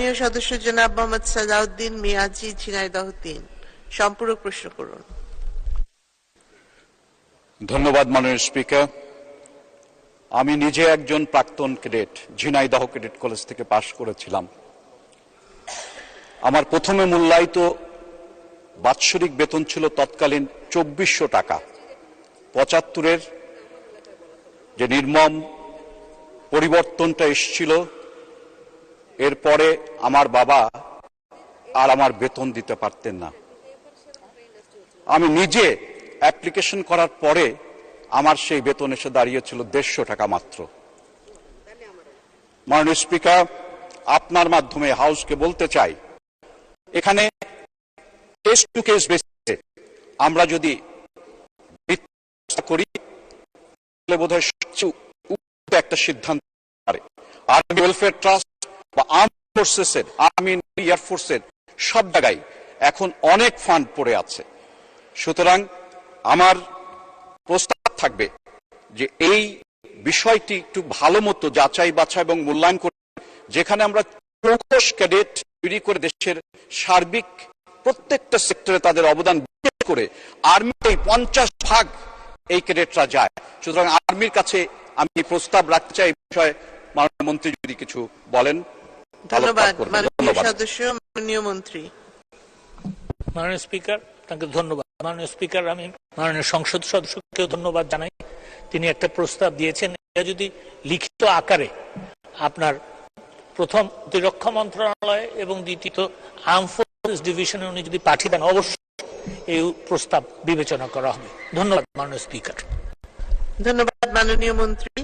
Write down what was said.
মাননীয় সদস্য জনাব মোহাম্মদ সালাউদ্দিন মিয়াজি, ঝিনাইদহ ৩। সম্পূরক প্রশ্ন করুন। ধন্যবাদ মাননীয় স্পিকার। আমি নিজে একজন প্রাক্তন ক্যাডেট, ঝিনাইদহ ক্যাডেট কলেজ থেকে পাশ করেছিলাম। আমার প্রথমে মূল্যায়িত বাৎসরিক বেতন ছিল তৎকালীন ২৪০০ টাকা। ৭৫-এর যে নির্মম পরিবর্তনটা এসেছিল, এরপরে আমার বাবা আর আমার বেতন দিতে পারতেন না। আমি নিজে অ্যাপ্লিকেশন করার পরে আমার সেই বেতন এসে দাঁড়িয়েছিল ১৫০ টাকা মাত্র। মাননীয় স্পিকার, আপনার মাধ্যমে হাউসকে বলতে চাই, এখানে কেস টু কেস বেসিসে আমরা যদি করি বোধহয় একটা সিদ্ধান্ত পারে। আর্মি ওয়েলফেয়ার ট্রাস্ট বা আর্ম ফোর্সেসের, আর্মি এয়ারফোর্সের সব জায়গায় এখন অনেক ফান্ড পড়ে আছে। সুতরাং আমার প্রস্তাব থাকবে যে এই বিষয়টি একটু ভালো মতো যাচাই বাছাই এবং মূল্যায়ন করে, যেখানে আমরা ২৪ ক্যাডেট তৈরি করে দেশের সার্বিক প্রত্যেকটা সেক্টরে তাদের অবদান, বিশেষ করে আর্মিতে ৫০% এই ক্যাডেটরা যায়। সুতরাং আর্মির কাছে আমি প্রস্তাব রাখতে চাই, এই বিষয়ে মাননীয় মন্ত্রী যদি কিছু বলেন। ধন্যবাদ। মাননীয় সদস্য, মাননীয় মন্ত্রী। মাননীয় স্পিকার, তাকে ধন্যবাদ। মাননীয় স্পিকার, আমি মাননীয় সংসদ সদস্যকেও ধন্যবাদ জানাই। তিনি একটা প্রস্তাব দিয়েছেন, এটা যদি লিখিত আকারে আপনার প্রথম প্রতিরক্ষা মন্ত্রণালয় এবং দ্বিতীয়ত আর্ম ফোর্সেস ডিভিশনে উনি যদি পাঠিয়ে দেন, অবশ্যই এই প্রস্তাব বিবেচনা করা হবে। ধন্যবাদ মাননীয় স্পিকার। ধন্যবাদ মাননীয় মন্ত্রী।